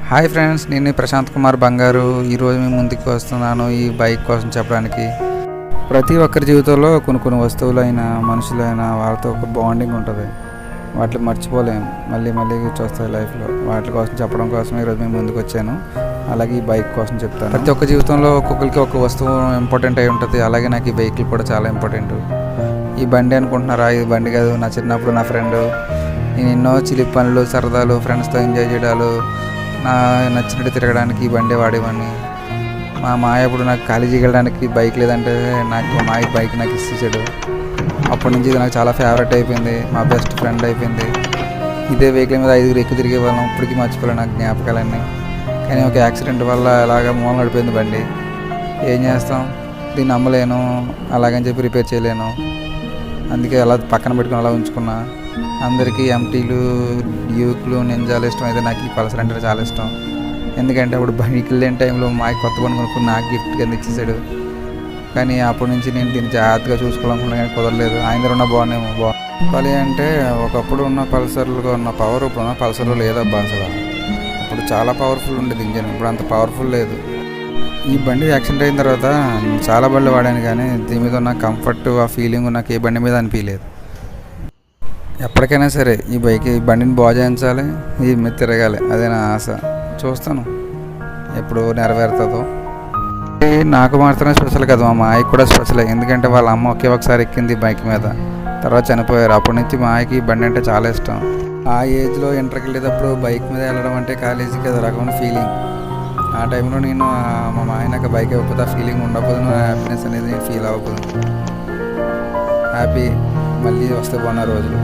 Hi friends, నేను ప్రశాంత్ కుమార్ బంగారు. ఈరోజు మేము ముందుకు వస్తున్నాను ఈ బైక్ కోసం చెప్పడానికి. ప్రతి ఒక్కరి జీవితంలో కొన్ని వస్తువులైనా మనుషులైనా వాళ్ళతో ఒక బాండింగ్ ఉంటుంది. వాటిని మర్చిపోలేము, మళ్ళీ చూస్తాయి లైఫ్లో. వాటి కోసం చెప్పడం కోసం ఈరోజు మేము ముందుకు వచ్చాను. అలాగే ఈ బైక్ కోసం చెప్తాను. ప్రతి ఒక్క జీవితంలో ఒక్కొక్కరికి ఒక వస్తువు ఇంపార్టెంట్ అయి ఉంటుంది. అలాగే నాకు ఈ బైక్లు కూడా చాలా ఇంపార్టెంట్. ఈ బండి అనుకుంటున్నారా? ఇది బండి కాదు. నా చిన్నప్పుడు నా ఫ్రెండ్, నేను ఎన్నో చిలిపి పనులు, సరదాలు, ఫ్రెండ్స్తో ఎంజాయ్ చేయడాలు, నా నచ్చినట్టు తిరగడానికి ఈ బండి వాడేవాడిని. మా మాయ ఇప్పుడు నాకు కాలేజీ వెళ్ళడానికి బైక్ లేదంటే నాకు మా బైక్ నాకు ఇచ్చేసాడు. అప్పటి నుంచి ఇది నాకు చాలా ఫేవరెట్ అయిపోయింది, మా బెస్ట్ ఫ్రెండ్ అయిపోయింది. ఇదే వెహికల్ మీద 5 ఎక్కువ తిరిగే వాళ్ళం. ఇప్పటికీ మర్చిపోలే నాకు జ్ఞాపకాలన్నీ. కానీ ఒక యాక్సిడెంట్ వల్ల అలాగ మూల నడిపోయింది బండి. ఏం చేస్తాం, దీన్ని అమ్మలేను, అలాగని చెప్పి రిపేర్ చేయలేను. అందుకే అలా పక్కన పెట్టుకుని అలా ఉంచుకున్నా. అందరికీ ఎంటీలు, డ్యూక్లు, నింజాలు ఇష్టం అయితే నాకు ఈ పల్సర్ అంటే చాలా ఇష్టం. ఎందుకంటే అప్పుడు బైక్ లేని టైంలో మా కొత్త బండి కొనుక్కుని నాకు గిఫ్ట్ కింద ఇచ్చేసాడు. కానీ అప్పటి నుంచి నేను దీన్ని జాగ్రత్తగా చూసుకోవాలనుకున్నా, కానీ కుదరలేదు. ఆయన దగ్గర ఉన్న చెప్పాలి అంటే ఒకప్పుడు ఉన్న పల్సర్లుగా ఉన్న పవర్ ఇప్పుడు ఉన్న పల్సర్లు లేదబ్బా అసలు. అప్పుడు చాలా పవర్ఫుల్ ఉండేది ఇంజన్, ఇప్పుడు అంత పవర్ఫుల్ లేదు. ఈ బండి యాక్సిడెంట్ అయిన తర్వాత చాలా బండ్లు వాడాను, కానీ దీని మీద ఉన్న కంఫర్ట్, ఆ ఫీలింగ్ నాకు ఏ బండి మీద అనిపించలేదు. ఎప్పటికైనా సరే ఈ బండిని బాగు చేయించాలి, ఈ మీద తిరగాలి, అదే నా ఆశ. చూస్తాను ఎప్పుడు నెరవేరుతుందో. నాకు మాత్రమే స్పెషల్ కదా, మా మాయకి కూడా స్పెషల్. ఎందుకంటే వాళ్ళ అమ్మ ఒకసారి ఎక్కింది బైక్ మీద, తర్వాత చనిపోయారు. అప్పటి నుంచి మా మాయకి ఈ బండి అంటే చాలా ఇష్టం. ఆ ఏజ్లో ఇంటర్కి వెళ్ళేటప్పుడు బైక్ మీద వెళ్ళడం అంటే కాలేజీకి అది రకమైన ఫీలింగ్. ఆ టైంలో నేను మా మాయ నాకు బైక్ ఇవ్వకపోతే ఆ ఫీలింగ్ ఉండకపోతే హ్యాపీనెస్ అనేది ఫీల్ అవ్వకపోదు. హ్యాపీ మళ్ళీ వస్తే బాగున్న రోజులు.